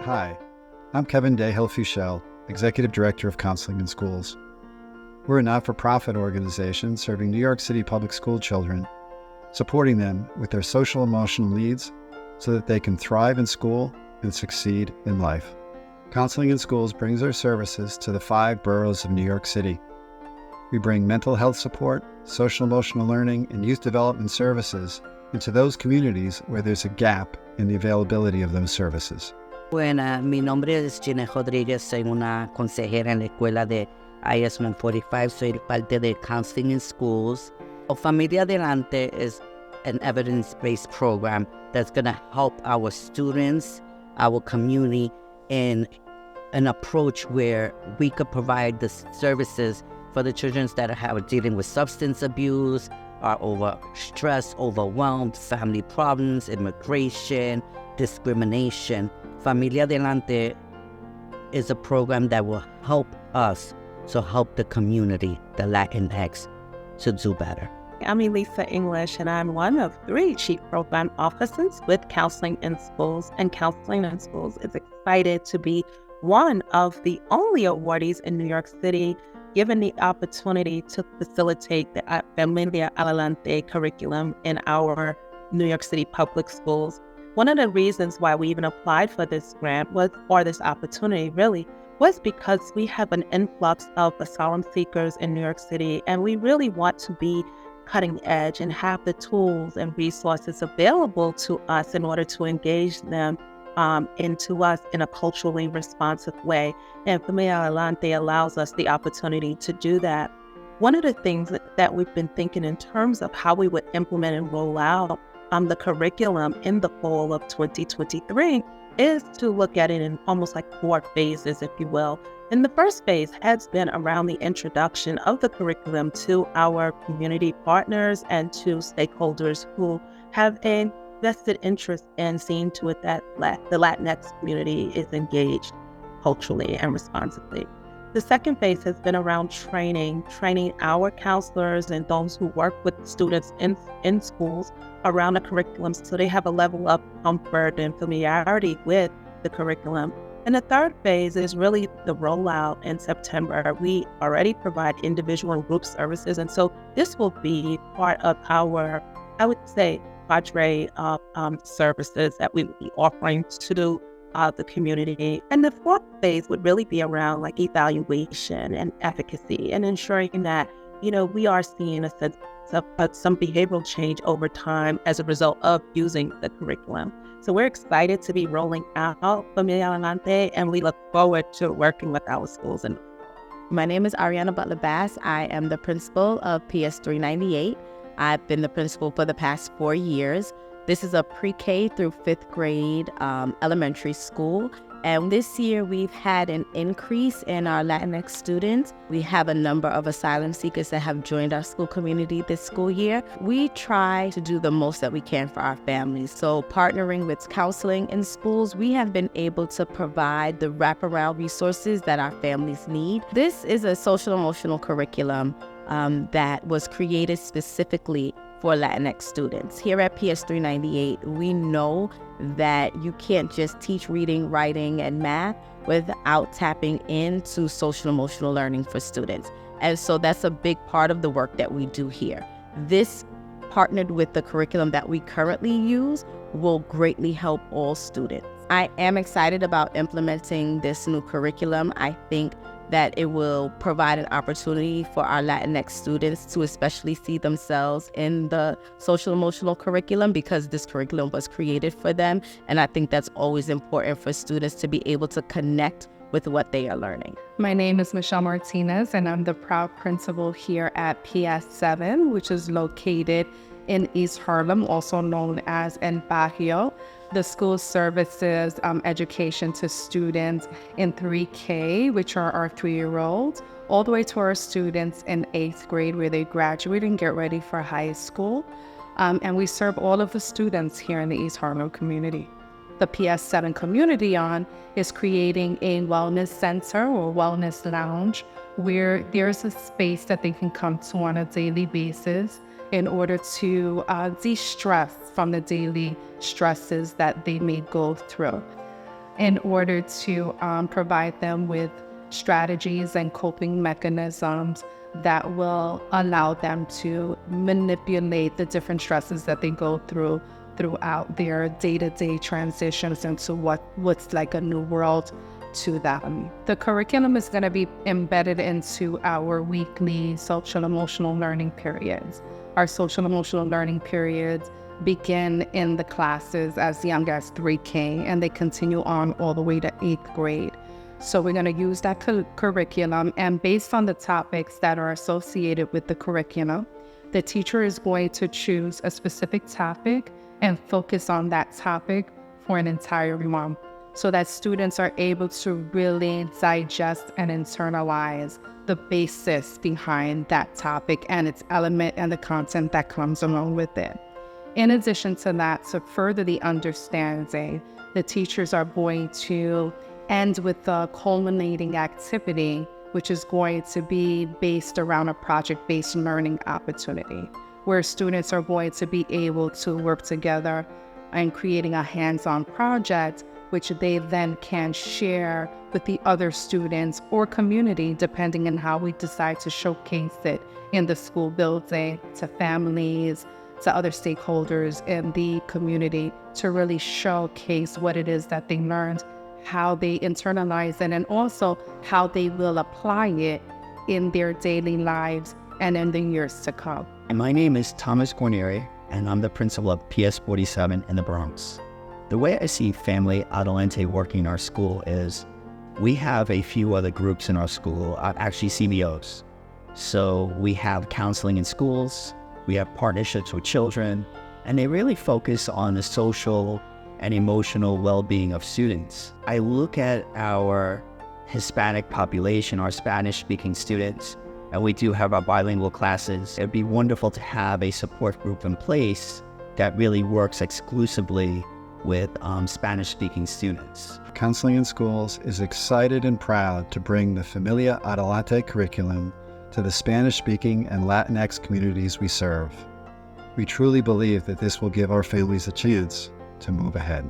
Hi, I'm Kevin Dahill-Fuchel, Executive Director of Counseling in Schools. We're a not-for-profit organization serving New York City public school children, supporting them with their social emotional needs so that they can thrive in school and succeed in life. Counseling in Schools brings our services to the 5 boroughs of New York City. We bring mental health support, social emotional learning, and youth development services into those communities where there's a gap in the availability of those services. Bueno, mi nombre es Ginette Rodríguez, soy una consejera en la escuela de IS 145, soy parte de Counseling in Schools. Familia Adelante is an evidence-based program that's going to help our students, our community, in an approach where we could provide the services for the children that are dealing with substance abuse, are overstressed, overwhelmed, family problems, immigration, discrimination. Familia Adelante is a program that will help us to help the community, the Latinx, to do better. I'm Elisa English, and I'm one of 3 Chief Program Officers with Counseling in Schools. And Counseling in Schools is excited to be one of the only awardees in New York City given the opportunity to facilitate the Familia Adelante curriculum in our New York City public schools. One of the reasons why we even applied for this grant or this opportunity was because we have an influx of asylum seekers in New York City, and we really want to be cutting edge and have the tools and resources available to us in order to engage them into us in a culturally responsive way. And Familia Adelante allows us the opportunity to do that. One of the things that we've been thinking in terms of how we would implement and roll out the curriculum in the fall of 2023 is to look at it in almost like 4 phases, if you will. And the first phase has been around the introduction of the curriculum to our community partners and to stakeholders who have a vested interest in seeing to it that the Latinx community is engaged culturally and responsibly. The second phase has been around training our counselors and those who work with students in schools around the curriculum so they have a level of comfort and familiarity with the curriculum. And the third phase is really the rollout in September. We already provide individual and group services, and so this will be part of our, I would say, cadre of services that we will be offering to the community. And the 4th phase would really be around like evaluation and efficacy and ensuring that, we are seeing a sense of some behavioral change over time as a result of using the curriculum. So we're excited to be rolling out Familia Adelante, and we look forward to working with our schools. My name is Ariana Butler-Bass. I am the principal of PS 398. I've been the principal for the past 4 years. This is a pre-K through 5th grade elementary school. And this year we've had an increase in our Latinx students. We have a number of asylum seekers that have joined our school community this school year. We try to do the most that we can for our families. So partnering with Counseling in Schools, we have been able to provide the wraparound resources that our families need. This is a social emotional curriculum that was created specifically for Latinx students. Here at PS 398, we know that you can't just teach reading, writing, and math without tapping into social emotional learning for students. And so that's a big part of the work that we do here. This, partnered with the curriculum that we currently use, will greatly help all students. I am excited about implementing this new curriculum. I think that it will provide an opportunity for our Latinx students to especially see themselves in the social emotional curriculum because this curriculum was created for them. And I think that's always important for students to be able to connect with what they are learning. My name is Michelle Martinez, and I'm the proud principal here at PS 7, which is located in East Harlem, also known as El Barrio. The school services education to students in 3K, which are our 3-year-olds, all the way to our students in 8th grade where they graduate and get ready for high school. And we serve all of the students here in the East Harlem community. The PS 7 community is creating a wellness center or wellness lounge where there's a space that they can come to on a daily basis in order to de-stress from the daily stresses that they may go through. in order to provide them with strategies and coping mechanisms that will allow them to manipulate the different stresses that they go through throughout their day-to-day transitions into what's like a new world to them. The curriculum is going to be embedded into our weekly social emotional learning periods. Our social emotional learning periods begin in the classes as young as 3K, and they continue on all the way to 8th grade. So we're going to use that curriculum, and based on the topics that are associated with the curriculum, the teacher is going to choose a specific topic and focus on that topic for an entire month, so that students are able to really digest and internalize the basis behind that topic and its element and the content that comes along with it. In addition to that, to further the understanding, the teachers are going to end with the culminating activity, which is going to be based around a project-based learning opportunity, where students are going to be able to work together and creating a hands-on project, which they then can share with the other students or community, depending on how we decide to showcase it in the school building, to families, to other stakeholders in the community, to really showcase what it is that they learned, how they internalize it, and also how they will apply it in their daily lives and in the years to come. And my name is Thomas Guarnieri, and I'm the principal of PS 47 in the Bronx. The way I see Familia Adelante working in our school is we have a few other groups in our school, actually CBOs. So we have counseling in schools, we have partnerships with children, and they really focus on the social and emotional well-being of students. I look at our Hispanic population, our Spanish-speaking students, and we do have our bilingual classes. It'd be wonderful to have a support group in place that really works exclusively with Spanish-speaking students. Counseling in Schools is excited and proud to bring the Familia Adelante curriculum to the Spanish-speaking and Latinx communities we serve. We truly believe that this will give our families a chance to move ahead.